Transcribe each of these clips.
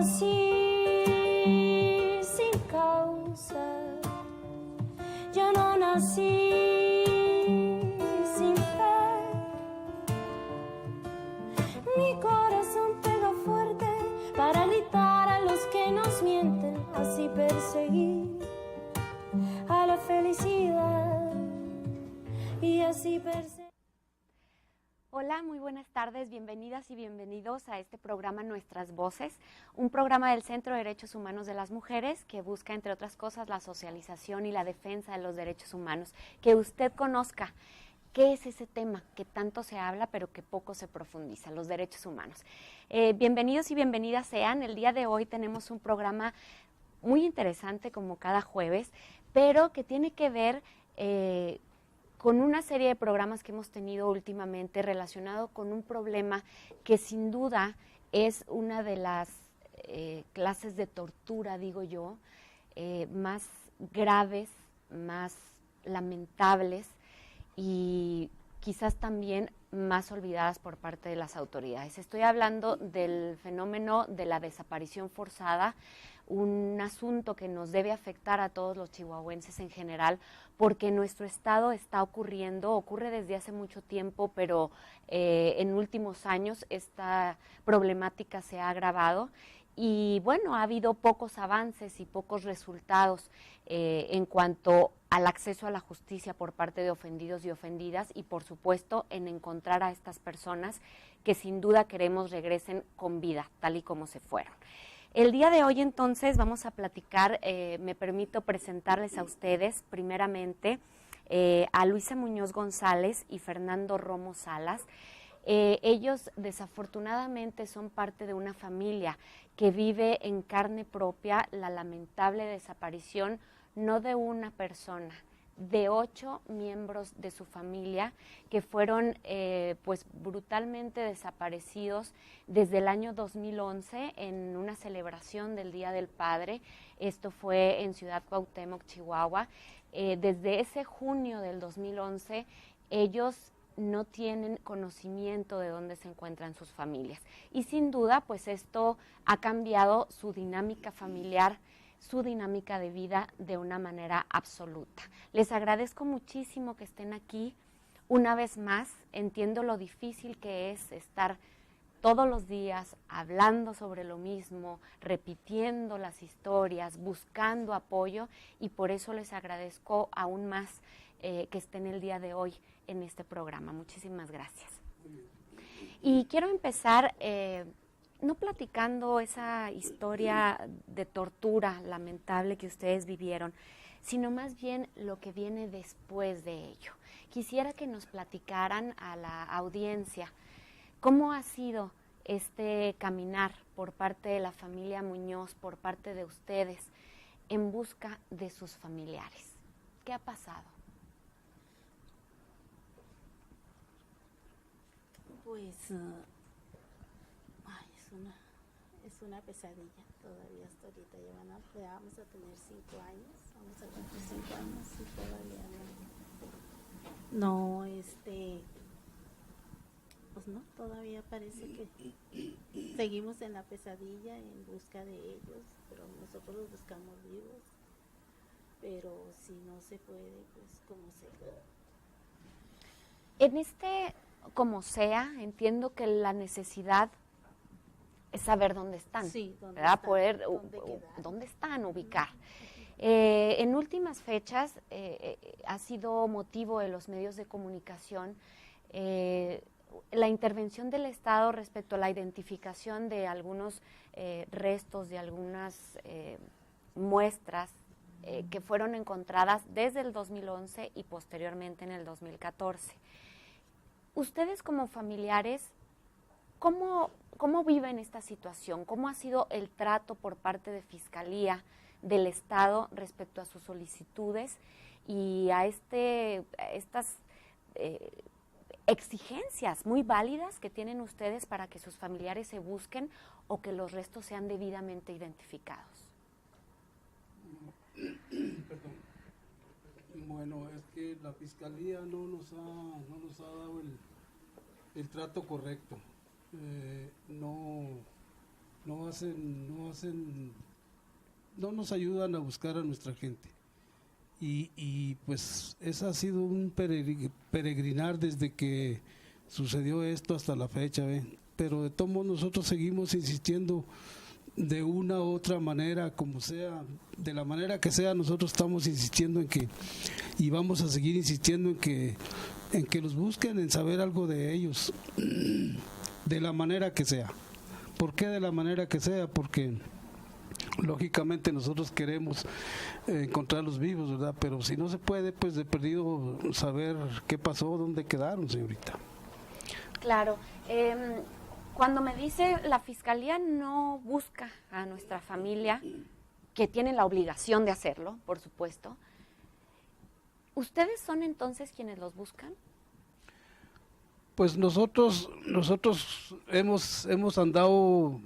nací sin causa, yo no nací sin fe. Mi corazón pega fuerte para gritar a los que nos mienten, así perseguir a la felicidad y así perseguir. Hola, muy buenas tardes, bienvenidas y bienvenidos a este programa Nuestras Voces, un programa del Centro de Derechos Humanos de las Mujeres que busca, entre otras cosas, la socialización y la defensa de los derechos humanos. Que usted conozca qué es ese tema que tanto se habla pero que poco se profundiza, los derechos humanos. Bienvenidos y bienvenidas sean. El día de hoy tenemos un programa muy interesante como cada jueves, pero que tiene que ver con una serie de programas que hemos tenido últimamente relacionado con un problema que sin duda es una de las clases de tortura, digo yo, más graves, más lamentables y quizás también más olvidadas por parte de las autoridades. Estoy hablando del fenómeno de la desaparición forzada, un asunto que nos debe afectar a todos los chihuahuenses en general, porque en nuestro estado ocurre desde hace mucho tiempo, pero en últimos años esta problemática se ha agravado y bueno, ha habido pocos avances y pocos resultados en cuanto al acceso a la justicia por parte de ofendidos y ofendidas y por supuesto en encontrar a estas personas que sin duda queremos regresen con vida, tal y como se fueron. El día de hoy entonces vamos a platicar, me permito presentarles a ustedes primeramente a Luisa Muñoz González y Fernando Romo Salas. Ellos desafortunadamente son parte de una familia que vive en carne propia la lamentable desaparición no de una persona, de 8 miembros de su familia que fueron pues brutalmente desaparecidos desde el año 2011 en una celebración del Día del Padre. Esto fue en Ciudad Cuauhtémoc, Chihuahua. Desde ese junio del 2011 ellos no tienen conocimiento de dónde se encuentran sus familias y sin duda pues esto ha cambiado su dinámica familiar, su dinámica de vida de una manera absoluta. Les agradezco muchísimo que estén aquí una vez más. Entiendo lo difícil que es estar todos los días hablando sobre lo mismo, repitiendo las historias, buscando apoyo y por eso les agradezco aún más que estén el día de hoy en este programa. Muchísimas gracias. Y quiero empezar no platicando esa historia de tortura lamentable que ustedes vivieron, sino más bien lo que viene después de ello. Quisiera que nos platicaran a la audiencia cómo ha sido este caminar por parte de la familia Muñoz, por parte de ustedes, en busca de sus familiares. ¿Qué ha pasado? Pues es una pesadilla todavía hasta ahorita. Ya vamos a tener 5 años, vamos a cumplir 5 años y todavía pues no, todavía parece que seguimos en la pesadilla en busca de ellos, pero nosotros los buscamos vivos, pero si no se puede, pues como sea. En como sea, entiendo que la necesidad es saber dónde están, sí, dónde ¿verdad? Están, Poder, dónde están, ubicar. En últimas fechas ha sido motivo de los medios de comunicación la intervención del Estado respecto a la identificación de algunos restos, de algunas muestras que fueron encontradas desde el 2011 y posteriormente en el 2014. Ustedes como familiares, ¿cómo viven esta situación? ¿Cómo ha sido el trato por parte de Fiscalía del Estado respecto a sus solicitudes y a estas exigencias muy válidas que tienen ustedes para que sus familiares se busquen o que los restos sean debidamente identificados? Perdón. Bueno, es que la Fiscalía no nos ha dado el trato correcto. No no nos ayudan a buscar a nuestra gente. Y pues ese ha sido un peregrinar desde que sucedió esto hasta la fecha, ¿ve? Pero de todos modos nosotros seguimos insistiendo de una u otra manera, como sea, de la manera que sea, nosotros estamos insistiendo en que, y vamos a seguir insistiendo en que los busquen, en saber algo de ellos, de la manera que sea. ¿Por qué de la manera que sea? Porque lógicamente nosotros queremos encontrarlos vivos, ¿verdad? Pero si no se puede, pues de perdido saber qué pasó, dónde quedaron, señorita. Claro. Cuando me dice la Fiscalía no busca a nuestra familia, que tiene la obligación de hacerlo, por supuesto, ¿ustedes son entonces quienes los buscan? Pues nosotros hemos andado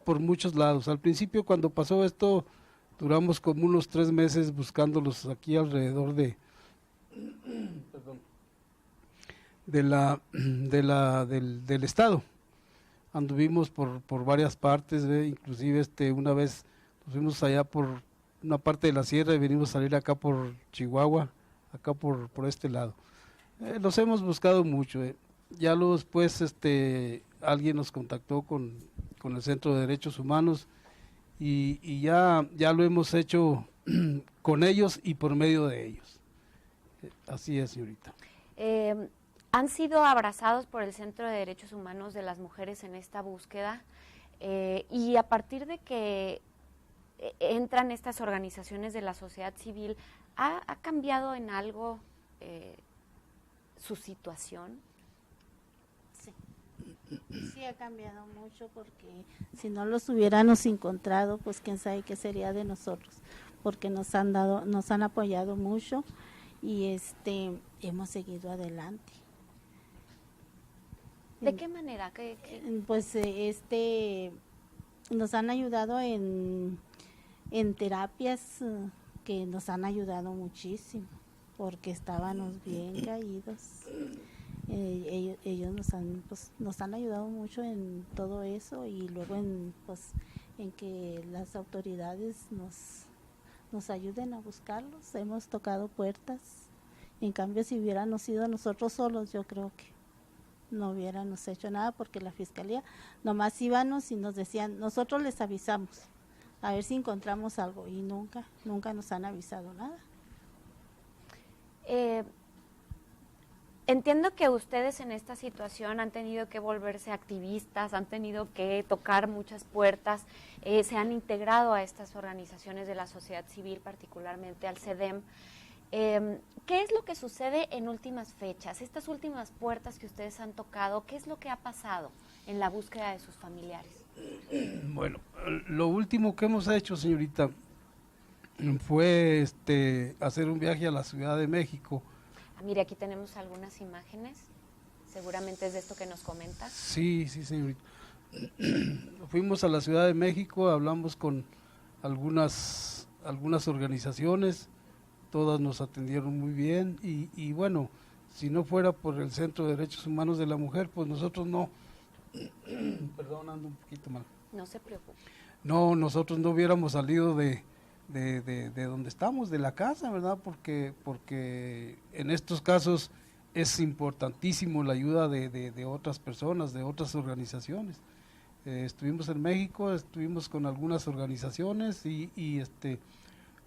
por muchos lados. Al principio, cuando pasó esto, duramos como unos 3 meses buscándolos aquí alrededor del estado. Anduvimos por varias partes, inclusive una vez nos fuimos allá por una parte de la sierra y venimos a salir acá por Chihuahua, acá por este lado. Los hemos buscado mucho. Ya luego después alguien nos contactó con el Centro de Derechos Humanos y ya lo hemos hecho con ellos y por medio de ellos. Así es, señorita. ¿Han sido abrazados por el Centro de Derechos Humanos de las Mujeres en esta búsqueda? Y a partir de que entran estas organizaciones de la sociedad civil, ¿ha cambiado en algo su situación? Sí ha cambiado mucho, porque si no los hubiéramos encontrado, pues quién sabe qué sería de nosotros, porque nos han apoyado mucho y hemos seguido adelante. ¿De qué manera? Pues nos han ayudado en terapias que nos han ayudado muchísimo, porque estábamos bien caídos. Ellos nos han ayudado mucho en todo eso, y luego en que las autoridades nos ayuden a buscarlos. Hemos tocado puertas. En cambio, si hubiéramos sido nosotros solos, yo creo que no hubiéramos hecho nada, porque la Fiscalía nomás íbamos y nos decían, nosotros les avisamos a ver si encontramos algo, y nunca nos han avisado nada. Entiendo que ustedes en esta situación han tenido que volverse activistas, han tenido que tocar muchas puertas, se han integrado a estas organizaciones de la sociedad civil, particularmente al CEDEM. ¿Qué es lo que sucede en últimas fechas? Estas últimas puertas que ustedes han tocado, ¿qué es lo que ha pasado en la búsqueda de sus familiares? Bueno, lo último que hemos hecho, señorita, fue hacer un viaje a la Ciudad de México. Mire, aquí tenemos algunas imágenes, seguramente es de esto que nos comenta. Sí, señorita. Fuimos a la Ciudad de México, hablamos con algunas organizaciones, todas nos atendieron muy bien y bueno, si no fuera por el Centro de Derechos Humanos de la Mujer, pues nosotros no, perdón, ando un poquito mal. No se preocupe. No, nosotros no hubiéramos salido de donde estamos, de la casa, ¿verdad? Porque en estos casos es importantísimo la ayuda de otras personas, de otras organizaciones. Estuvimos en México, estuvimos con algunas organizaciones y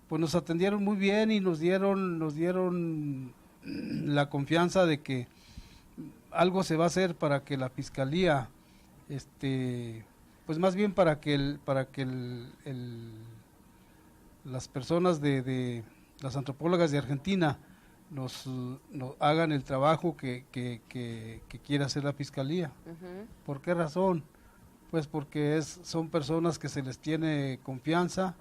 pues nos atendieron muy bien y nos dieron la confianza de que algo se va a hacer para que la Fiscalía, pues más bien para que las personas de las antropólogas de Argentina nos hagan el trabajo que quiere hacer la Fiscalía. Uh-huh. ¿Por qué razón? Pues porque son personas que se les tiene confianza,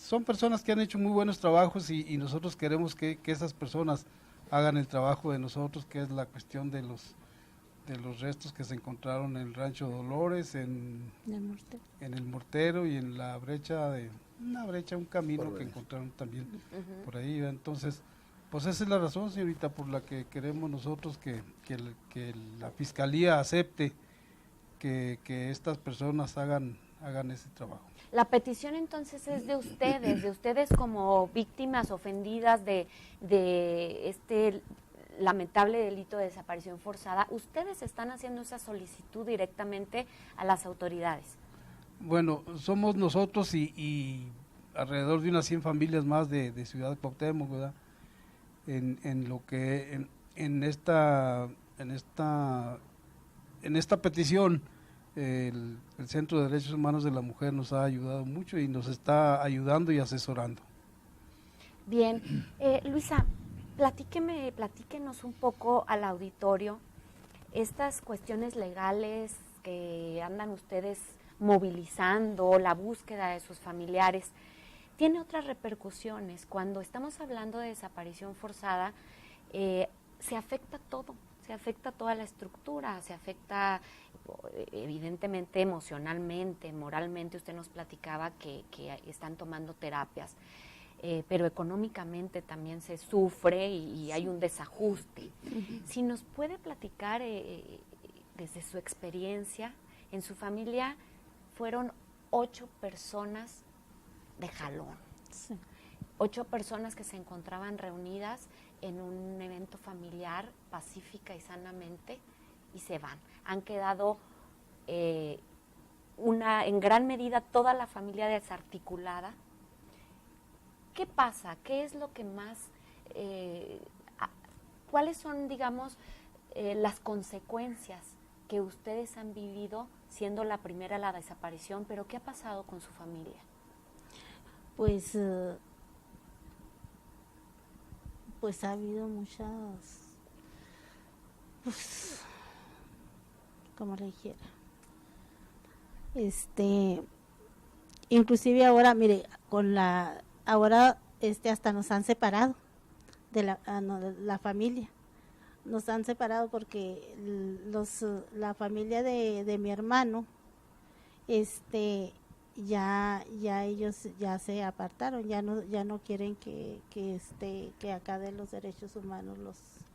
son personas que han hecho muy buenos trabajos y nosotros queremos que esas personas hagan el trabajo de nosotros, que es la cuestión de los restos que se encontraron en el Rancho Dolores, en el Mortero y en la brecha, un camino que encontraron también por ahí. Entonces, Pues esa es la razón, señorita, por la que queremos nosotros que la Fiscalía acepte que estas personas hagan ese trabajo. La petición entonces es de ustedes como víctimas ofendidas de este lamentable delito de desaparición forzada. Ustedes están haciendo esa solicitud directamente a las autoridades. Bueno, somos nosotros y alrededor de unas 100 familias más de Ciudad Cuauhtémoc, ¿verdad? En esta petición el Centro de Derechos Humanos de la Mujer nos ha ayudado mucho y nos está ayudando y asesorando. Bien, Luisa, platíquenos un poco al auditorio estas cuestiones legales que andan ustedes movilizando, la búsqueda de sus familiares. Tiene otras repercusiones. Cuando estamos hablando de desaparición forzada, se afecta todo, se afecta toda la estructura, se afecta evidentemente emocionalmente, moralmente. Usted nos platicaba que están tomando terapias, pero económicamente también se sufre y hay un desajuste. Si nos puede platicar desde su experiencia, en su familia fueron 8 personas de jalón. Sí. 8 personas que se encontraban reunidas en un evento familiar pacífica y sanamente y se van. Han quedado en gran medida toda la familia desarticulada. ¿Qué pasa? ¿Qué es lo que más, cuáles son, digamos, las consecuencias que ustedes han vivido siendo la primera la desaparición, pero qué ha pasado con su familia? Pues ha habido muchas, pues, como le dijera, inclusive ahora, mire, ahora hasta nos han separado de la familia, nos han separado porque la familia de mi hermano, ya ellos ya se apartaron, ya no quieren que acá de los derechos humanos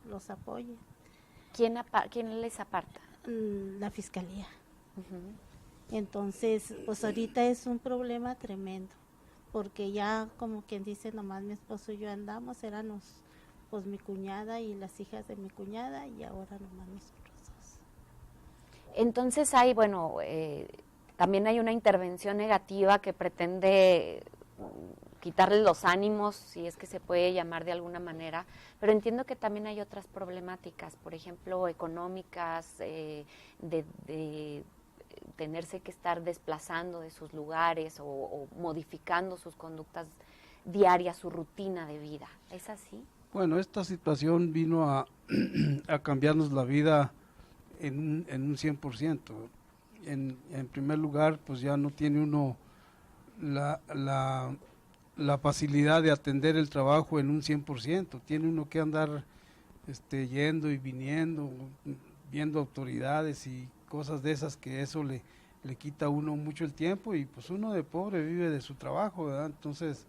los apoye. ¿Quién les aparta? La fiscalía. Entonces, pues ahorita es un problema tremendo, porque ya como quien dice, nomás mi esposo y yo andamos, éramos pues mi cuñada y las hijas de mi cuñada, y ahora nomás nosotros dos. Entonces hay, bueno, también hay una intervención negativa que pretende quitarle los ánimos, si es que se puede llamar de alguna manera, pero entiendo que también hay otras problemáticas, por ejemplo, económicas, de tenerse que estar desplazando de sus lugares o modificando sus conductas diarias, su rutina de vida. ¿Es así? Bueno, esta situación vino a cambiarnos la vida en un 100%. En primer lugar, pues ya no tiene uno la facilidad de atender el trabajo en un 100%. Tiene uno que andar yendo y viniendo, viendo autoridades y cosas de esas, que eso le quita a uno mucho el tiempo, y pues uno de pobre vive de su trabajo, ¿verdad? Entonces,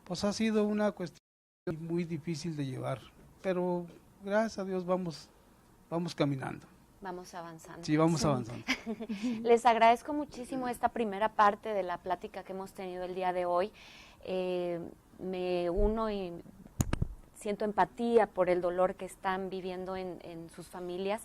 pues ha sido una cuestión muy difícil de llevar, pero gracias a Dios vamos caminando. Vamos avanzando. Sí, vamos avanzando. Les agradezco muchísimo esta primera parte de la plática que hemos tenido el día de hoy. Me uno y siento empatía por el dolor que están viviendo en sus familias.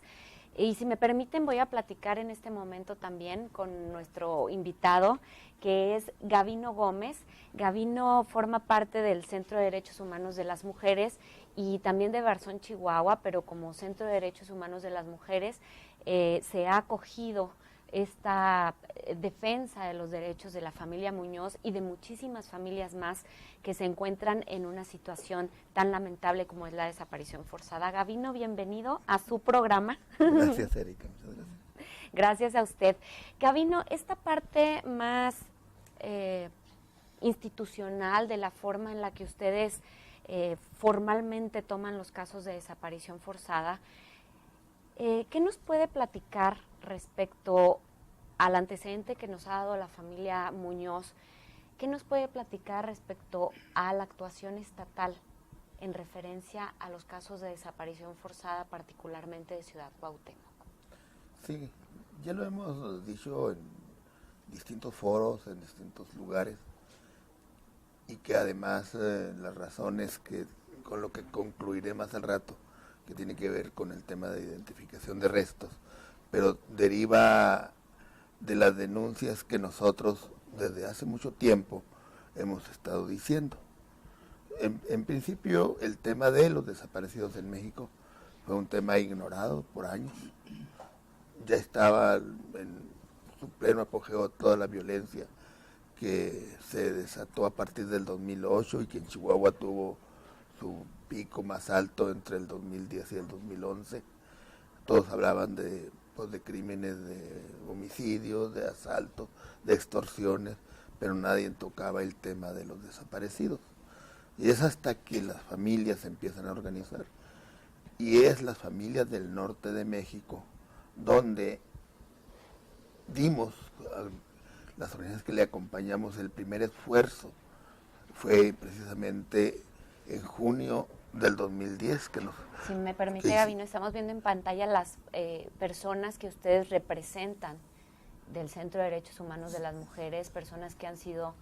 Y si me permiten, voy a platicar en este momento también con nuestro invitado, que es Gavino Gómez. Gavino forma parte del Centro de Derechos Humanos de las Mujeres y también de Barzón, Chihuahua, pero como Centro de Derechos Humanos de las Mujeres se ha acogido esta defensa de los derechos de la familia Muñoz y de muchísimas familias más que se encuentran en una situación tan lamentable como es la desaparición forzada. Gavino, bienvenido a su programa. Gracias, Erika, muchas gracias. Gracias a usted. Gavino, esta parte más institucional de la forma en la que ustedes formalmente toman los casos de desaparición forzada, ¿qué nos puede platicar respecto al antecedente que nos ha dado la familia Muñoz? ¿Qué nos puede platicar respecto a la actuación estatal en referencia a los casos de desaparición forzada, particularmente de Ciudad Cuauhtémoc. Sí, ya lo hemos dicho en distintos foros, en distintos lugares, y que además las razones que con lo que concluiré más al rato, que tiene que ver con el tema de identificación de restos, pero deriva de las denuncias que nosotros desde hace mucho tiempo hemos estado diciendo. En principio, el tema de los desaparecidos en México fue un tema ignorado por años. Ya estaba en su pleno apogeo toda la violencia que se desató a partir del 2008 y que en Chihuahua tuvo su pico más alto entre el 2010 y el 2011. Todos hablaban de crímenes de homicidios, de asaltos, de extorsiones, pero nadie tocaba el tema de los desaparecidos. Y es hasta que las familias se empiezan a organizar. Y es las familias del norte de México donde dimos, las organizaciones que le acompañamos, el primer esfuerzo. Fue precisamente en junio del 2010 que nos... Si me permite, Gabino, estamos viendo en pantalla las personas que ustedes representan del Centro de Derechos Humanos de las Mujeres, personas que han sido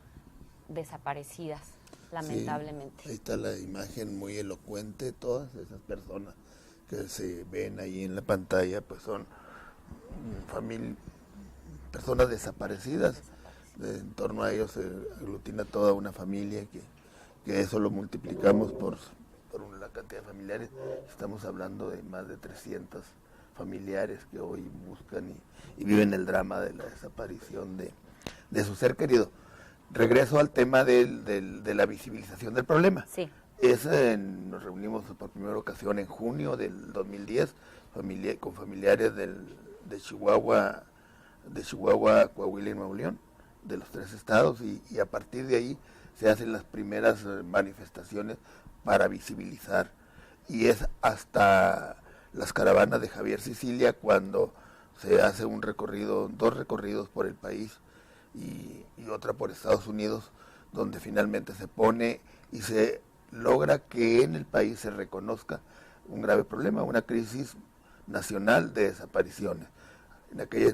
desaparecidas, lamentablemente. Sí, ahí está la imagen muy elocuente. Todas esas personas que se ven ahí en la pantalla, pues son personas desaparecidas. En torno a ellos se aglutina toda una familia que eso lo multiplicamos por la cantidad de familiares. Estamos hablando de más de 300 familiares que hoy buscan y viven el drama de la desaparición de su ser querido. Regreso al tema de la visibilización del problema. Sí. Nos reunimos por primera ocasión en junio del 2010 con familiares de Chihuahua, Coahuila y Nuevo León, de los 3 estados, y a partir de ahí se hacen las primeras manifestaciones para visibilizar. Y es hasta las caravanas de Javier Sicilia cuando se hace un recorrido, 2 recorridos por el país y otra por Estados Unidos, donde finalmente se pone y se logra que en el país se reconozca un grave problema, una crisis nacional de desapariciones. En aquella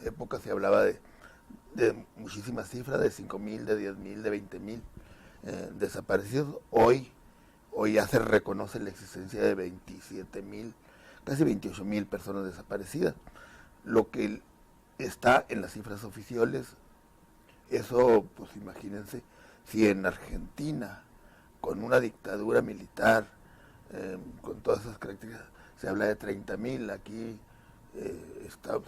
época se hablaba de muchísimas cifras, de 5,000, de 10,000, de 20,000 desaparecidos. Hoy ya se reconoce la existencia de 27,000, casi 28,000 personas desaparecidas. Lo que está en las cifras oficiales, eso, pues imagínense, si en Argentina, con una dictadura militar, con todas esas características, se habla de 30,000, aquí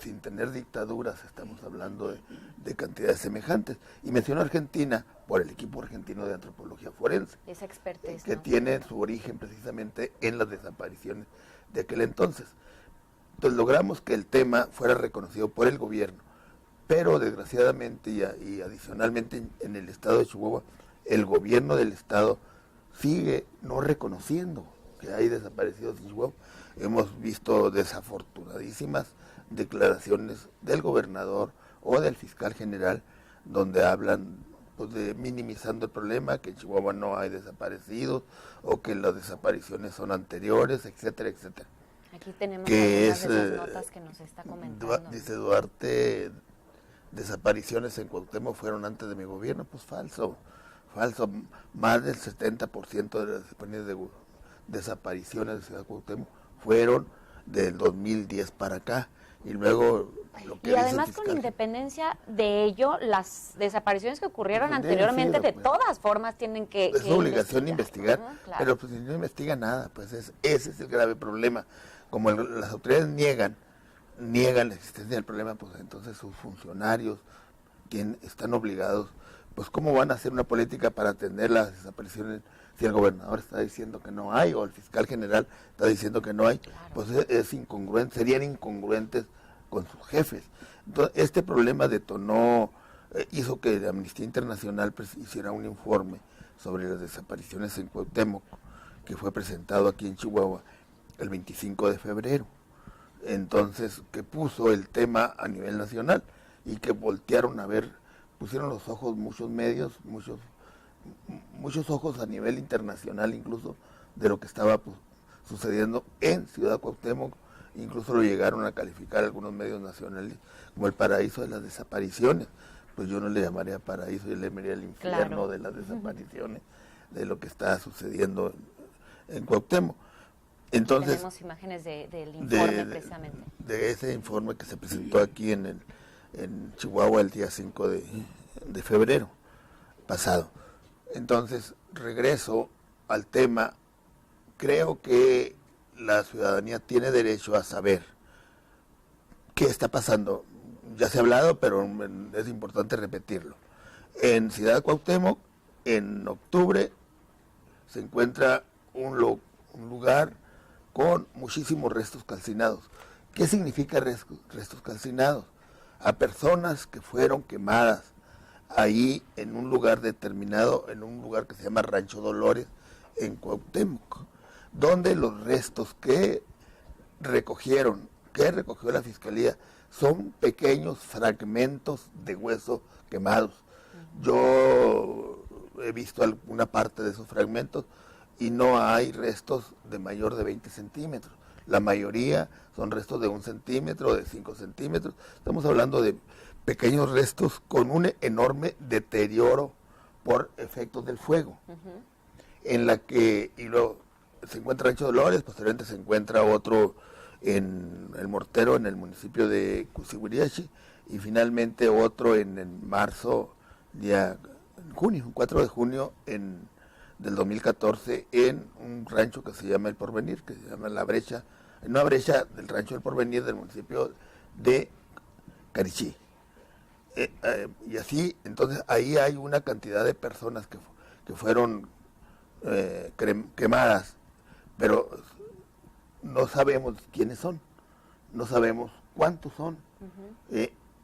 sin tener dictaduras estamos hablando de cantidades semejantes. Y menciono Argentina por el equipo argentino de antropología forense, Esa expertise, que ¿no? tiene su origen precisamente en las desapariciones de aquel entonces. Entonces logramos que el tema fuera reconocido por el gobierno, pero desgraciadamente y adicionalmente en el estado de Chihuahua, el gobierno del estado sigue no reconociendo que hay desaparecidos en Chihuahua. Hemos visto desafortunadísimas declaraciones del gobernador o del fiscal general donde hablan, pues, de minimizando el problema, que en Chihuahua no hay desaparecidos o que las desapariciones son anteriores, etcétera, etcétera. Aquí tenemos Que algunas de esas notas que nos está comentando. Dice Duarte, desapariciones en Cuauhtémoc fueron antes de mi gobierno. Pues falso. Más del 70% de las desapariciones de Ciudad Cuauhtémoc fueron del 2010 para acá. Y luego lo que Y dice además, el con fiscal, independencia de ello, las desapariciones que ocurrieron Pues, anteriormente, sí, de pues, todas formas tienen que es su obligación de investigar, ¿no? Claro. pero pues si no investiga nada, pues ese es el grave problema. Como las autoridades niegan la existencia del problema, pues entonces sus funcionarios, quienes están obligados, pues cómo van a hacer una política para atender las desapariciones si el gobernador está diciendo que no hay o el fiscal general está diciendo que no hay. Claro. Pues es incongruente, serían incongruentes con sus jefes. Entonces este problema detonó, hizo que Amnistía Internacional hiciera un informe sobre las desapariciones en Cuauhtémoc, que fue presentado aquí en Chihuahua el 25 de febrero. Entonces, que puso el tema a nivel nacional y que voltearon a ver, pusieron los ojos muchos medios, muchos ojos a nivel internacional, incluso de lo que estaba pues, sucediendo en Ciudad Cuauhtémoc. Incluso lo llegaron a calificar algunos medios nacionales como el paraíso de las desapariciones. Pues yo no le llamaría paraíso, yo le llamaría el infierno Claro. de las desapariciones, de lo que está sucediendo en Cuauhtémoc. Entonces, tenemos imágenes del informe precisamente. de ese informe que se presentó aquí en Chihuahua el día 5 de febrero pasado. Entonces, regreso al tema. Creo que la ciudadanía tiene derecho a saber qué está pasando. Ya se ha hablado, pero es importante repetirlo. En Ciudad Cuauhtémoc, en octubre, se encuentra un lugar con muchísimos restos calcinados. ¿Qué significa restos calcinados? A personas que fueron quemadas ahí en un lugar determinado, en un lugar que se llama Rancho Dolores, en Cuauhtémoc, donde los restos que recogió la Fiscalía, son pequeños fragmentos de hueso quemados. Yo he visto alguna parte de esos fragmentos y no hay restos de mayor de 20 centímetros. La mayoría son restos de 1 centímetro, de 5 centímetros. Estamos hablando de pequeños restos con un enorme deterioro por efectos del fuego. En la que, y luego se encuentra Rancho Dolores, posteriormente se encuentra otro en el Mortero, en el municipio de Cusihuiriachi, y finalmente otro en marzo, junio, 4 de junio del 2014, en un rancho que se llama El Porvenir, que se llama La Brecha, en una brecha del rancho El Porvenir del municipio de Carichí. Y así, entonces ahí hay una cantidad de personas que fueron quemadas, pero no sabemos quiénes son, no sabemos cuántos son,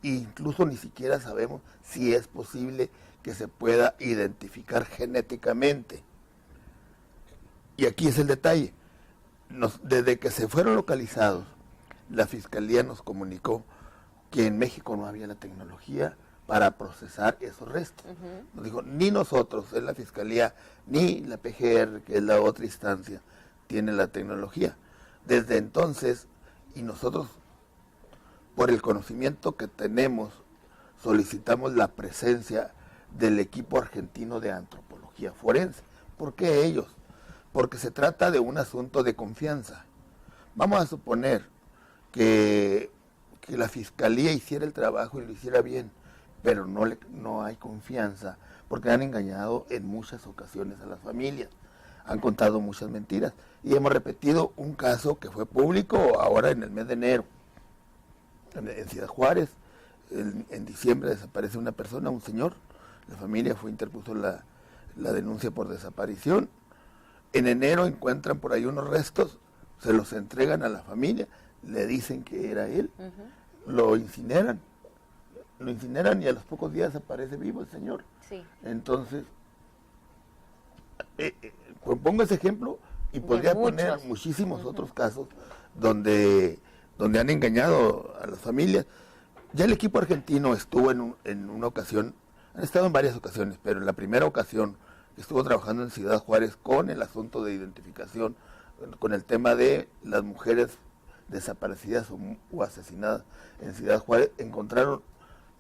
incluso ni siquiera sabemos si es posible que se pueda identificar genéticamente. Y aquí es el detalle. Desde que se fueron localizados, la Fiscalía nos comunicó que en México no había la tecnología para procesar esos restos. Nos dijo, ni nosotros, en la Fiscalía, ni la PGR, que es la otra instancia, tiene la tecnología. Desde entonces, y nosotros, por el conocimiento que tenemos, solicitamos la presencia del equipo argentino de antropología forense. ¿Por qué ellos? Porque se trata de un asunto de confianza. Vamos a suponer que la Fiscalía hiciera el trabajo y lo hiciera bien, pero no hay confianza, porque han engañado en muchas ocasiones a las familias, han contado muchas mentiras, y hemos repetido un caso que fue público ahora en el mes de enero, en Ciudad Juárez. En diciembre desaparece una persona, un señor, la familia interpuso la denuncia por desaparición. En enero encuentran por ahí unos restos, se los entregan a la familia, le dicen que era él, lo incineran y a los pocos días aparece vivo el señor. Sí. Entonces, pongo ese ejemplo y podría poner muchísimos otros casos donde han engañado a las familias. Ya el equipo argentino estuvo en una ocasión, han estado en varias ocasiones, pero en la primera ocasión estuvo trabajando en Ciudad Juárez con el asunto de identificación, con el tema de las mujeres desaparecidas o asesinadas en Ciudad Juárez. Encontraron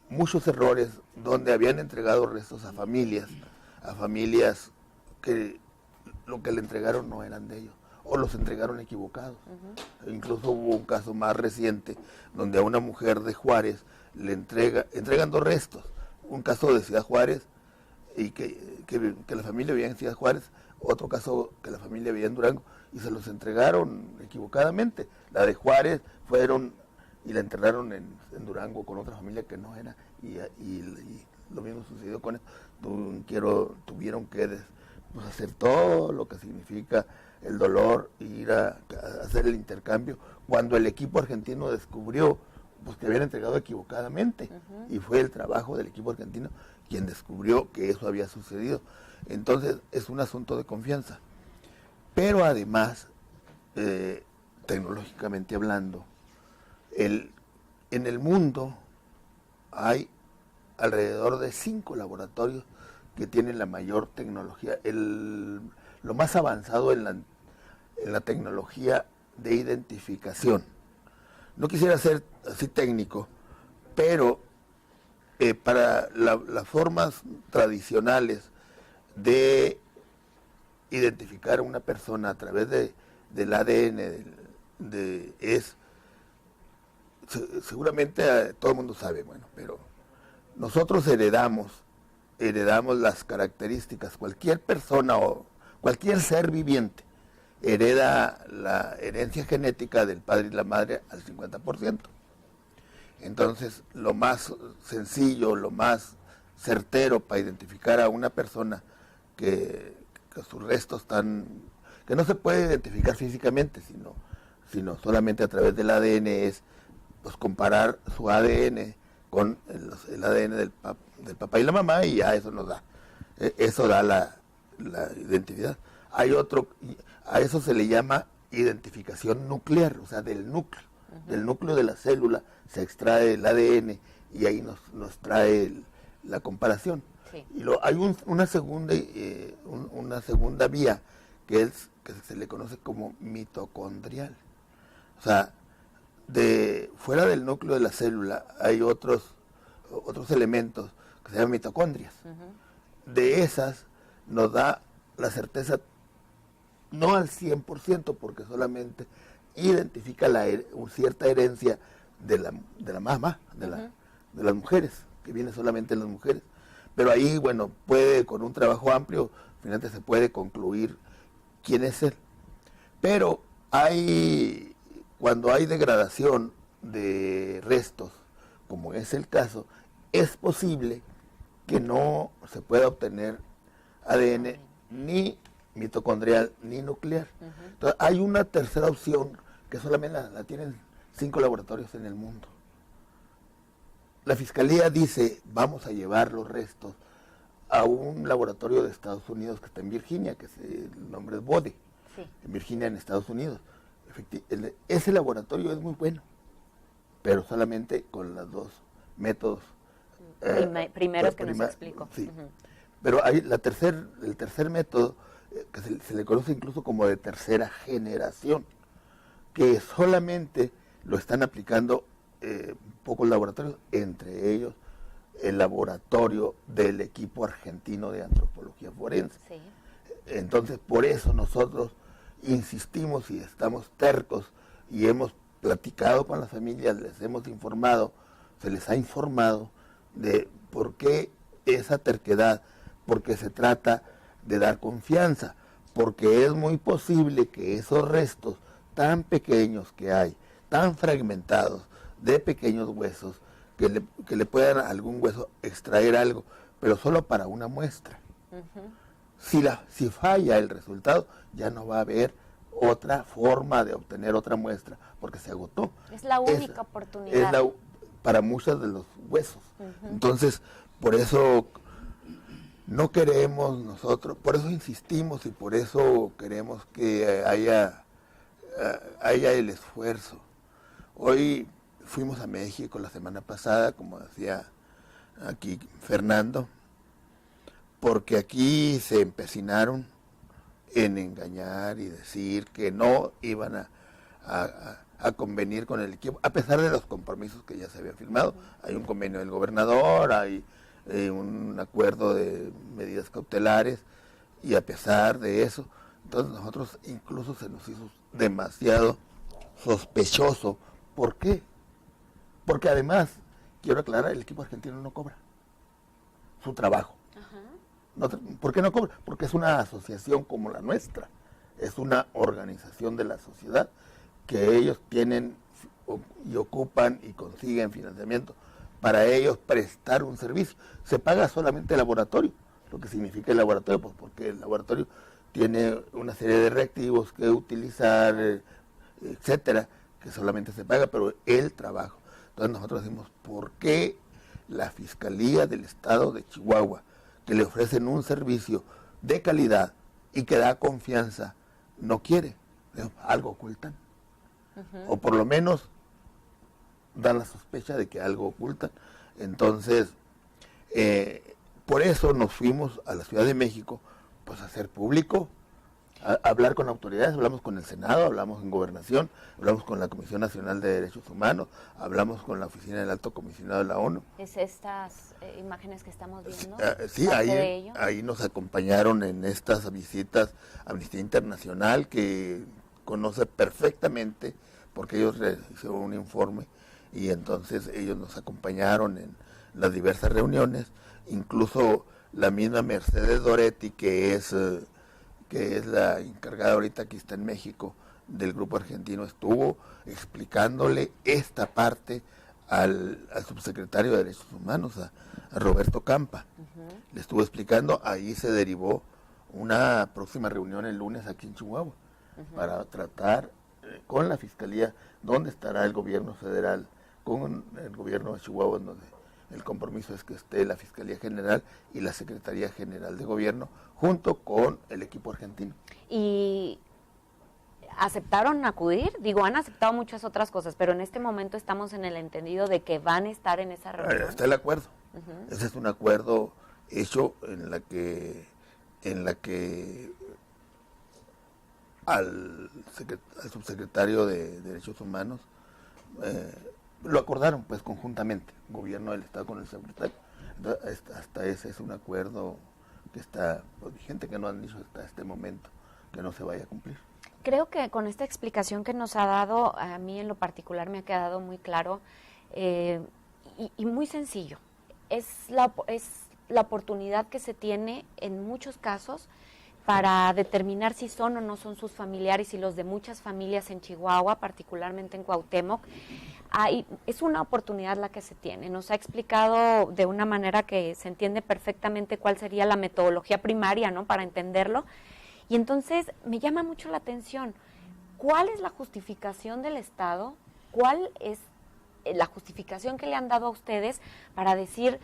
muchos errores donde habían entregado restos a familias que lo que le entregaron no eran de ellos, o los entregaron equivocados. Incluso hubo un caso más reciente donde a una mujer de Juárez le entregan 2 restos, un caso de Ciudad Juárez y que la familia vivía en Ciudad Juárez, otro caso que la familia vivía en Durango, y se los entregaron equivocadamente. La de Juárez fueron y la enterraron en Durango con otra familia que no era, y lo mismo sucedió con esto. Tuvieron que hacer todo lo que significa el dolor e ir a hacer el intercambio, cuando el equipo argentino descubrió pues que habían entregado equivocadamente, y fue el trabajo del equipo argentino quien descubrió que eso había sucedido. Entonces es un asunto de confianza, pero además tecnológicamente hablando, en el mundo hay alrededor de 5 laboratorios que tienen la mayor tecnología, lo más avanzado en la tecnología de identificación. No quisiera ser así técnico, pero para las formas tradicionales de identificar a una persona a través del ADN, seguramente todo el mundo sabe, bueno, pero nosotros heredamos las características, cualquier persona o cualquier ser viviente hereda la herencia genética del padre y la madre al 50%. Entonces, lo más sencillo, lo más certero para identificar a una persona que sus restos están, que no se puede identificar físicamente, sino solamente a través del ADN, es pues comparar su ADN con el ADN del papá y la mamá, y ya eso nos da, eso da la identidad. Hay otro, a eso se le llama identificación nuclear, o sea, del núcleo de la célula se extrae el ADN y ahí nos trae la comparación. Sí. Y hay una segunda vía que se le conoce como mitocondrial. O sea, fuera del núcleo de la célula hay otros elementos que se llaman mitocondrias. De esas nos da la certeza, no al 100%, porque solamente identifica cierta herencia de la mamá, de las mujeres, que viene solamente en las mujeres. Pero ahí, bueno, con un trabajo amplio, finalmente se puede concluir quién es él. Pero cuando hay degradación de restos, como es el caso, es posible que no se pueda obtener ADN ni mitocondrial ni nuclear. Entonces, hay una tercera opción que solamente la tienen 5 laboratorios en el mundo. La Fiscalía dice, vamos a llevar los restos a un laboratorio de Estados Unidos que está en Virginia, que el nombre es Bode, sí, en Virginia, en Estados Unidos. Ese laboratorio es muy bueno, pero solamente con los 2 métodos. Primeros que nos explicó. Sí. Pero hay el tercer método, que se le conoce incluso como de tercera generación, que solamente lo están aplicando pocos laboratorios, entre ellos el laboratorio del equipo argentino de antropología forense. Sí. Entonces, por eso nosotros insistimos y estamos tercos y hemos platicado con las familias, se les ha informado de por qué esa terquedad, porque se trata de dar confianza, porque es muy posible que esos restos tan pequeños que hay, tan fragmentados, de pequeños huesos, que le puedan a algún hueso extraer algo, pero solo para una muestra. Si falla el resultado, ya no va a haber otra forma de obtener otra muestra, porque se agotó. Es la única oportunidad. Para muchos de los huesos. Entonces, por eso no queremos nosotros, por eso insistimos y por eso queremos que haya el esfuerzo. Hoy fuimos a México la semana pasada, como decía aquí Fernando, porque aquí se empecinaron en engañar y decir que no iban a convenir con el equipo, a pesar de los compromisos que ya se habían firmado. Hay un convenio del gobernador, hay un acuerdo de medidas cautelares, y a pesar de eso, entonces nosotros incluso se nos hizo demasiado sospechoso. ¿Por qué? Porque además, quiero aclarar, el equipo argentino no cobra su trabajo. No, ¿por qué no cobra? Porque es una asociación como la nuestra, es una organización de la sociedad que ellos tienen y ocupan y consiguen financiamiento para ellos prestar un servicio. Se paga solamente el laboratorio, lo que significa el laboratorio, pues porque el laboratorio tiene una serie de reactivos que utilizar, etcétera, que solamente se paga, pero el trabajo. Entonces nosotros decimos, ¿por qué la Fiscalía del Estado de Chihuahua, que le ofrecen un servicio de calidad y que da confianza, no quiere? Algo ocultan. O por lo menos dan la sospecha de que algo ocultan. Entonces, por eso nos fuimos a la Ciudad de México, pues a hacer público, a hablar con autoridades, hablamos con el Senado, hablamos en Gobernación, hablamos con la Comisión Nacional de Derechos Humanos, hablamos con la Oficina del Alto Comisionado de la ONU. ¿Es estas imágenes que estamos viendo? Sí, ahí nos acompañaron en estas visitas Amnistía Internacional, que conoce perfectamente, porque ellos hicieron un informe, y entonces ellos nos acompañaron en las diversas reuniones, incluso la misma Mercedes Doretti, que es la encargada ahorita que está en México del grupo argentino, estuvo explicándole esta parte al subsecretario de Derechos Humanos, a Roberto Campa. Le estuvo explicando, ahí se derivó una próxima reunión el lunes aquí en Chihuahua, para tratar con la Fiscalía dónde estará el gobierno federal, con el gobierno de Chihuahua, donde el compromiso es que esté la Fiscalía General y la Secretaría General de Gobierno, junto con el equipo argentino. ¿Y aceptaron acudir? Digo, han aceptado muchas otras cosas, pero en este momento estamos en el entendido de que van a estar en esa reunión. Está el acuerdo. Ese es un acuerdo hecho en la que al subsecretario de Derechos Humanos lo acordaron pues conjuntamente, gobierno del Estado con el secretario. Hasta ese es un acuerdo que está vigente, que no han dicho hasta este momento que no se vaya a cumplir. Creo que con esta explicación que nos ha dado, a mí en lo particular me ha quedado muy claro y muy sencillo. Es la oportunidad que se tiene en muchos casos para determinar si son o no son sus familiares, y los de muchas familias en Chihuahua, particularmente en Cuauhtémoc. Es una oportunidad la que se tiene. Nos ha explicado de una manera que se entiende perfectamente cuál sería la metodología primaria, ¿no?, para entenderlo. Y entonces me llama mucho la atención, ¿cuál es la justificación del Estado? ¿Cuál es la justificación que le han dado a ustedes para decir,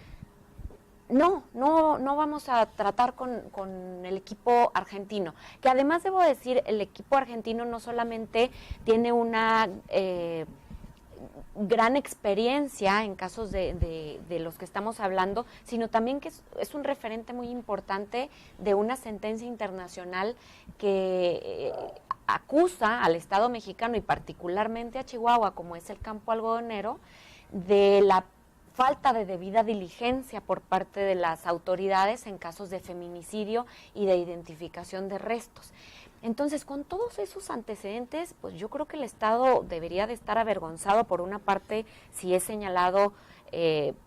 no vamos a tratar con el equipo argentino? Que además debo decir, el equipo argentino no solamente tiene una gran experiencia en casos de los que estamos hablando, sino también que es un referente muy importante de una sentencia internacional que acusa al Estado mexicano y particularmente a Chihuahua, como es el campo algodonero, de la falta de debida diligencia por parte de las autoridades en casos de feminicidio y de identificación de restos. Entonces, con todos esos antecedentes, pues yo creo que el Estado debería de estar avergonzado, por una parte, si es señalado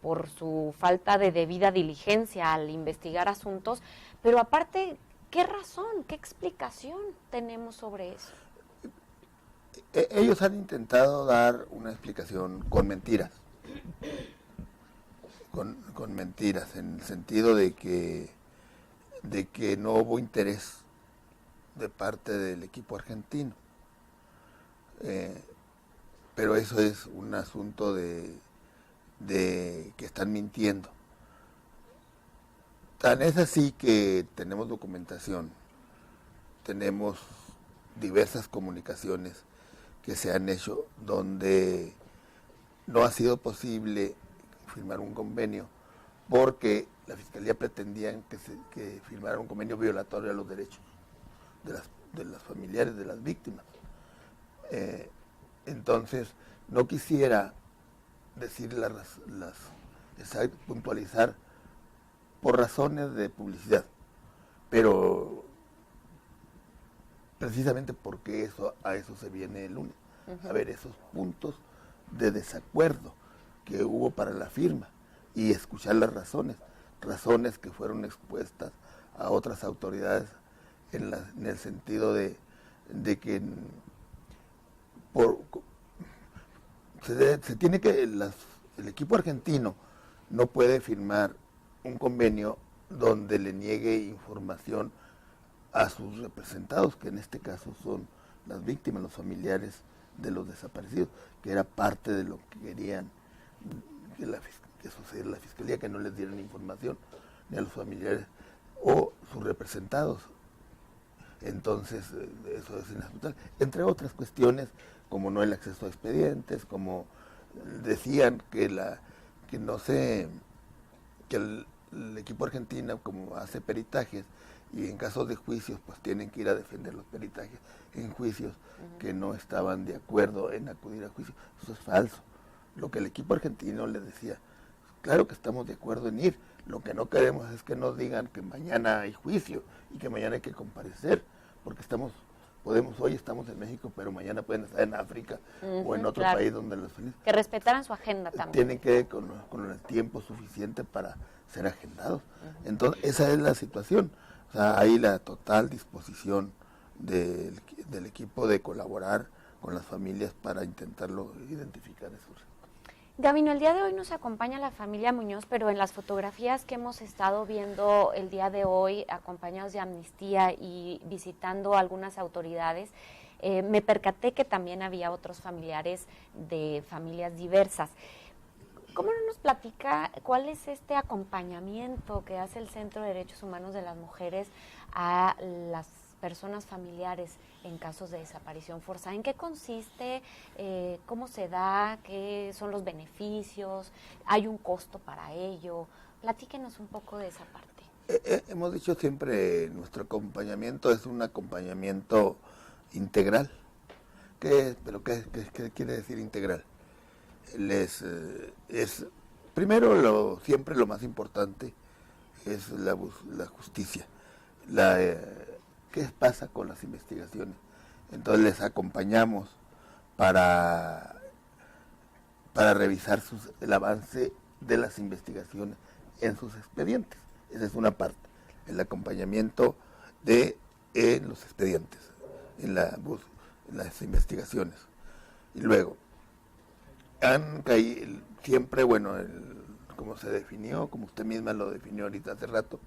por su falta de debida diligencia al investigar asuntos, pero aparte, ¿qué razón, qué explicación tenemos sobre eso? Ellos han intentado dar una explicación con mentiras. Con mentiras, en el sentido de que no hubo interés de parte del equipo argentino. Pero eso es un asunto de que están mintiendo. Tan es así que tenemos documentación, tenemos diversas comunicaciones que se han hecho donde no ha sido posible firmar un convenio porque la Fiscalía pretendía que firmara un convenio violatorio a los derechos de las familiares de las víctimas. Entonces, no quisiera decir puntualizar por razones de publicidad, pero precisamente porque a eso se viene el lunes, a ver esos puntos de desacuerdo que hubo para la firma y escuchar las razones que fueron expuestas a otras autoridades en el sentido de que se tiene que el equipo argentino no puede firmar un convenio donde le niegue información a sus representados, que en este caso son las víctimas, los familiares de los desaparecidos, que era parte de lo que querían que sucediera la Fiscalía, que no les dieran información ni a los familiares o sus representados. Entonces, eso es inaceptable. Entre otras cuestiones, como no el acceso a expedientes, como decían que el equipo argentino, como hace peritajes, y en casos de juicios, pues tienen que ir a defender los peritajes en juicios que no estaban de acuerdo en acudir a juicio. Eso es falso. Lo que el equipo argentino le decía, claro que estamos de acuerdo en ir, lo que no queremos es que nos digan que mañana hay juicio y que mañana hay que comparecer, porque hoy estamos en México, pero mañana pueden estar en África o en otro país donde los felices. Que respetaran su agenda también. Tienen que con el tiempo suficiente para ser agendados. Entonces, esa es la situación. O sea, hay la total disposición del equipo de colaborar con las familias para intentarlo identificar esos. Gabino, el día de hoy nos acompaña la familia Muñoz, pero en las fotografías que hemos estado viendo el día de hoy, acompañados de Amnistía y visitando algunas autoridades, me percaté que también había otros familiares de familias diversas. ¿Cómo no nos platica cuál es este acompañamiento que hace el Centro de Derechos Humanos de las Mujeres a las personas familiares en casos de desaparición forzada? ¿En qué consiste? ¿Cómo se da? ¿Qué son los beneficios? ¿Hay un costo para ello? Platíquenos un poco de esa parte. Hemos dicho siempre, nuestro acompañamiento es un acompañamiento integral. ¿Pero qué quiere decir integral? Primero, siempre lo más importante es la justicia. ¿Qué pasa con las investigaciones? Entonces les acompañamos para revisar el avance de las investigaciones en sus expedientes. Esa es una parte, el acompañamiento en los expedientes, en las investigaciones. Y luego, han caído siempre, como se definió, como usted misma lo definió ahorita hace rato,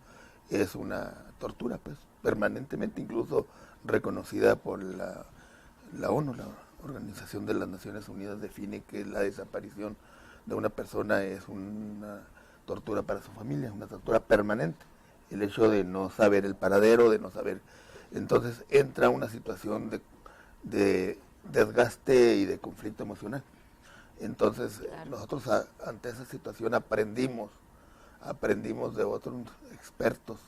es una tortura, pues, permanentemente, incluso reconocida por la ONU, la Organización de las Naciones Unidas, define que la desaparición de una persona es una tortura para su familia, una tortura permanente. El hecho de no saber el paradero, de no saber... Entonces entra una situación de desgaste y de conflicto emocional. Entonces, claro, nosotros ante esa situación aprendimos de otros expertos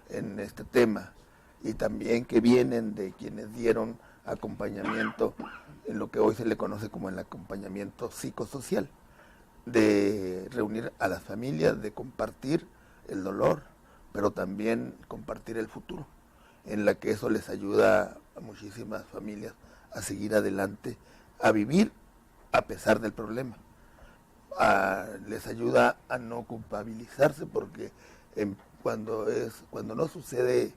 en este tema y también que vienen de quienes dieron acompañamiento en lo que hoy se le conoce como el acompañamiento psicosocial, de reunir a las familias, de compartir el dolor, pero también compartir el futuro, en la que eso les ayuda a muchísimas familias a seguir adelante, a vivir a pesar del problema. Les ayuda a no culpabilizarse, porque cuando no sucede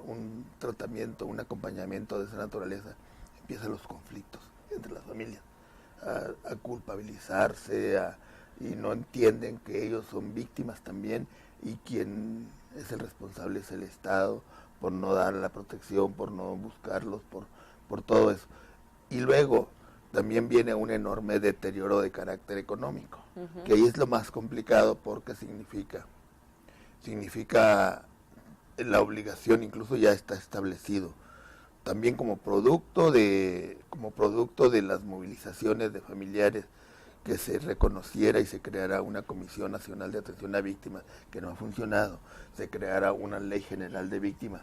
un tratamiento, un acompañamiento de esa naturaleza, empiezan los conflictos entre las familias, a culpabilizarse, y no entienden que ellos son víctimas también, y quien es el responsable es el Estado, por no dar la protección, por no buscarlos, por todo eso. Y luego también viene un enorme deterioro de carácter económico, que ahí es lo más complicado, porque significa la obligación, incluso ya está establecido, también como producto de las movilizaciones de familiares, que se reconociera y se creara una Comisión Nacional de Atención a Víctimas, que no ha funcionado, se creara una Ley General de Víctimas,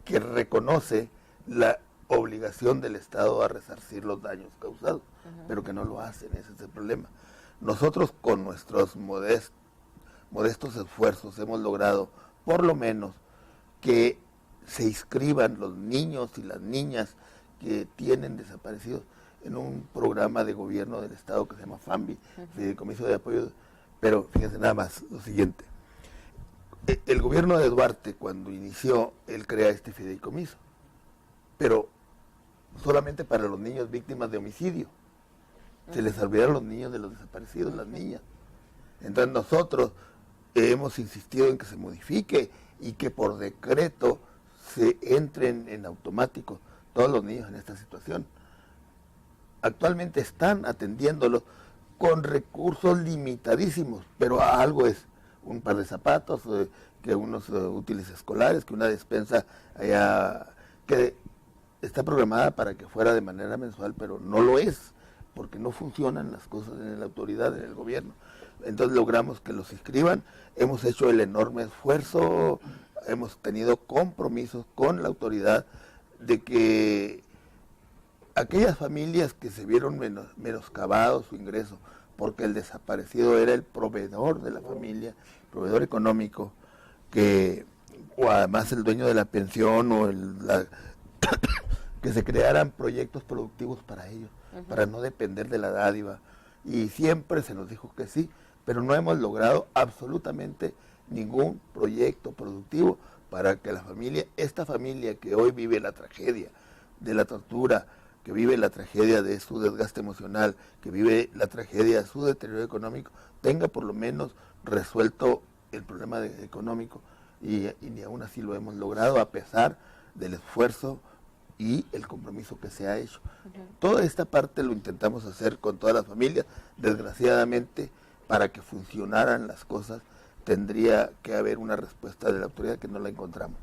que reconoce la obligación del Estado a resarcir los daños causados, pero que no lo hacen, ese es el problema. Nosotros con nuestros modestos esfuerzos hemos logrado, por lo menos, que se inscriban los niños y las niñas que tienen desaparecidos en un programa de gobierno del Estado que se llama FAMBI, Fideicomiso de Apoyo. Pero fíjense nada más lo siguiente: el gobierno de Duarte, cuando inició, él crea este fideicomiso, pero solamente para los niños víctimas de homicidio. Se les olvidaron los niños de los desaparecidos, las niñas. Entonces nosotros hemos insistido en que se modifique y que por decreto se entren en automático todos los niños en esta situación. Actualmente están atendiéndolos con recursos limitadísimos, pero algo es un par de zapatos, que unos útiles escolares, que una despensa que está programada para que fuera de manera mensual, pero no lo es, porque no funcionan las cosas en la autoridad, en el gobierno. entonces logramos que los inscriban, hemos hecho el enorme esfuerzo, hemos tenido compromisos con la autoridad de que aquellas familias que se vieron menoscabados su ingreso, porque el desaparecido era el proveedor de la familia, proveedor económico, o además el dueño de la pensión, que se crearan proyectos productivos para ellos, para no depender de la dádiva. Y siempre se nos dijo que sí, pero no hemos logrado absolutamente ningún proyecto productivo para que esta familia que hoy vive la tragedia de la tortura, que vive la tragedia de su desgaste emocional, que vive la tragedia de su deterioro económico, tenga por lo menos resuelto el problema económico, y ni aún así lo hemos logrado, a pesar del esfuerzo y el compromiso que se ha hecho. Toda esta parte lo intentamos hacer con todas las familias. Desgraciadamente, para que funcionaran las cosas, tendría que haber una respuesta de la autoridad, que no la encontramos.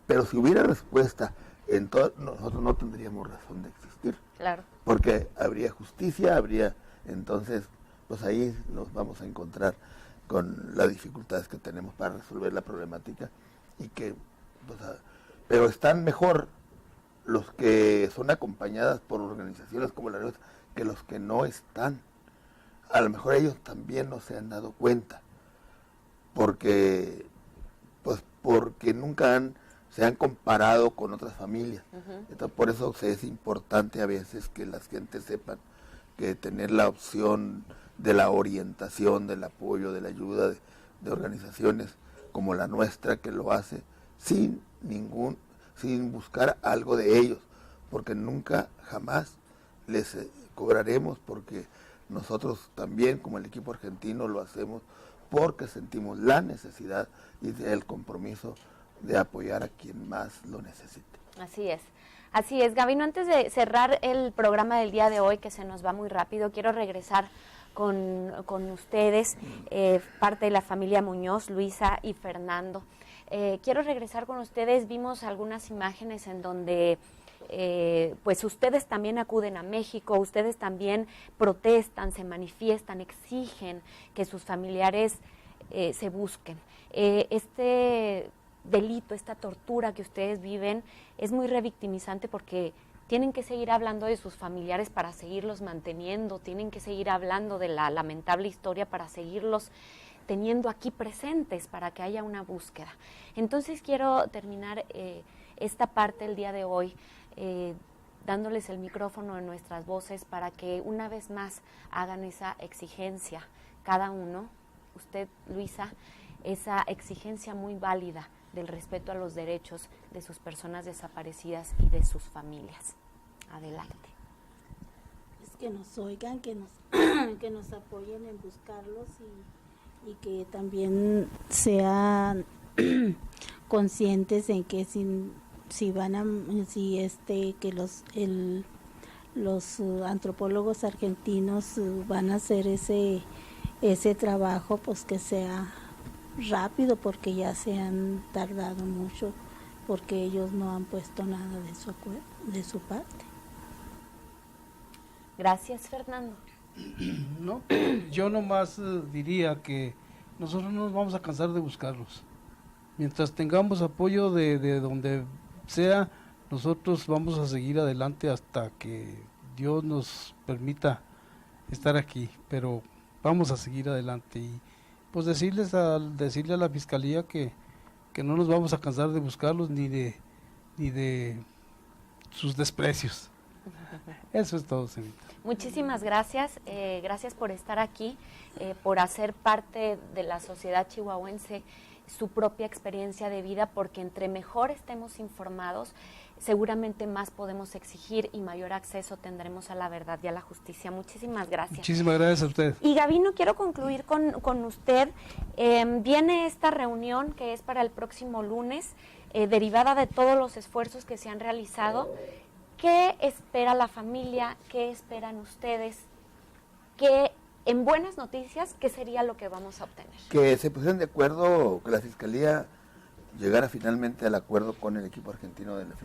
Pero si hubiera respuesta, nosotros no tendríamos razón de existir. Claro. Porque habría justicia, entonces, pues ahí nos vamos a encontrar con las dificultades que tenemos para resolver la problemática, pero están mejor los que son acompañadas por organizaciones como la nuestra que los que no están. A lo mejor ellos también no se han dado cuenta, porque nunca se han comparado con otras familias. Entonces, por eso es importante a veces que las gentes sepan que tener la opción de la orientación, del apoyo, de la ayuda de organizaciones como la nuestra, que lo hace sin buscar algo de ellos, porque nunca, jamás les cobraremos, porque nosotros también, como el equipo argentino, lo hacemos porque sentimos la necesidad y el compromiso de apoyar a quien más lo necesite. Así es. Así es, Gabino, antes de cerrar el programa del día de hoy, que se nos va muy rápido, quiero regresar con ustedes, parte de la familia Muñoz, Luisa y Fernando. Quiero regresar con ustedes. Vimos algunas imágenes en donde pues ustedes también acuden a México, ustedes también protestan, se manifiestan, exigen que sus familiares se busquen. Este delito, esta tortura que ustedes viven es muy revictimizante, porque tienen que seguir hablando de sus familiares para seguirlos manteniendo, tienen que seguir hablando de la lamentable historia para seguirlos teniendo aquí presentes, para que haya una búsqueda. Entonces quiero terminar esta parte el día de hoy dándoles el micrófono en nuestras voces para que una vez más hagan esa exigencia, cada uno, usted, Luisa, esa exigencia muy válida del respeto a los derechos de sus personas desaparecidas y de sus familias. Adelante. Es que nos oigan, que nos apoyen en buscarlos, y que también sean conscientes en que que los antropólogos argentinos van a hacer ese trabajo, pues que sea rápido, porque ya se han tardado mucho, porque ellos no han puesto nada de su parte. Gracias, Fernando. No, yo nomás diría que nosotros no nos vamos a cansar de buscarlos. Mientras tengamos apoyo de donde sea, nosotros vamos a seguir adelante hasta que Dios nos permita estar aquí, pero vamos a seguir adelante. Y pues decirle a la fiscalía que no nos vamos a cansar de buscarlos ni de sus desprecios. Eso es todo, señorita. Muchísimas gracias, gracias por estar aquí, por hacer parte de la sociedad chihuahuense su propia experiencia de vida, porque entre mejor estemos informados, seguramente más podemos exigir y mayor acceso tendremos a la verdad y a la justicia. Muchísimas gracias. Muchísimas gracias a usted. Y Gabino, quiero concluir con usted. Viene esta reunión que es para el próximo lunes, derivada de todos los esfuerzos que se han realizado. ¿Qué espera la familia? ¿Qué esperan ustedes? ¿Qué, en buenas noticias, qué sería lo que vamos a obtener? Que se pusieran de acuerdo, que la Fiscalía llegara finalmente al acuerdo con el equipo argentino de la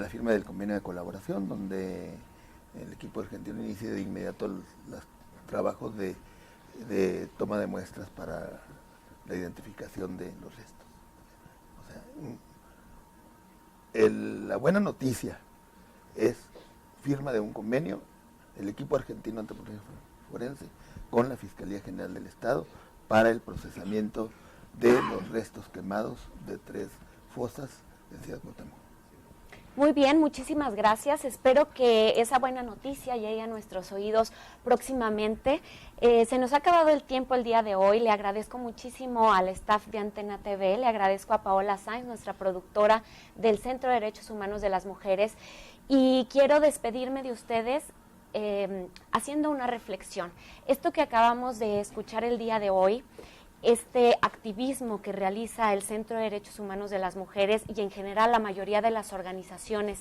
firma del convenio de colaboración, donde el equipo argentino inicie de inmediato los trabajos de de toma de muestras para la identificación de los restos. O sea, la buena noticia es firma de un convenio el equipo argentino de antropología forense con la Fiscalía General del Estado para el procesamiento de los restos quemados de 3 fosas en Ciudad Cuauhtémoc. Muy bien, muchísimas gracias. Espero que esa buena noticia llegue a nuestros oídos próximamente. Se nos ha acabado el tiempo el día de hoy. Le agradezco muchísimo al staff de Antena TV, le agradezco a Paola Sainz, nuestra productora del Centro de Derechos Humanos de las Mujeres, y quiero despedirme de ustedes haciendo una reflexión. Esto que acabamos de escuchar el día de hoy, este activismo que realiza el Centro de Derechos Humanos de las Mujeres y en general la mayoría de las organizaciones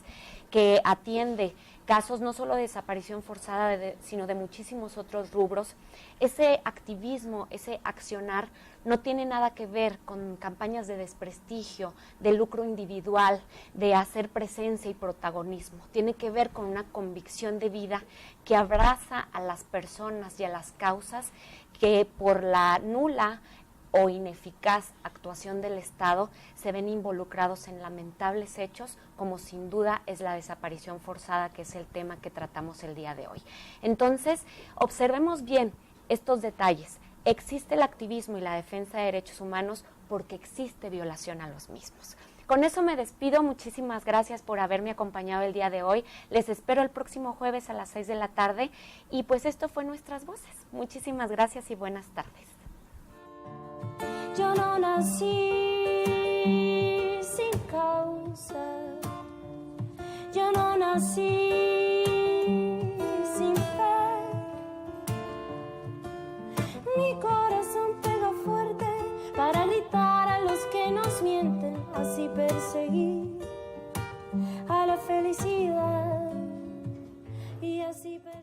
que atiende casos no solo de desaparición forzada, sino de muchísimos otros rubros, ese activismo, ese accionar no tiene nada que ver con campañas de desprestigio, de lucro individual, de hacer presencia y protagonismo. Tiene que ver con una convicción de vida que abraza a las personas y a las causas que por la nula o ineficaz actuación del Estado se ven involucrados en lamentables hechos, como sin duda es la desaparición forzada, que es el tema que tratamos el día de hoy. Entonces, observemos bien estos detalles. Existe el activismo y la defensa de derechos humanos porque existe violación a los mismos. Con eso me despido, muchísimas gracias por haberme acompañado el día de hoy. Les espero el próximo jueves a las 6 de la tarde y pues esto fue Nuestras Voces. Muchísimas gracias y buenas tardes. Yo no nací sin causa, yo no nací sin fe. Mi corazón pega fuerte para gritar a los que nos mienten, así perseguir a la felicidad y así perseguir.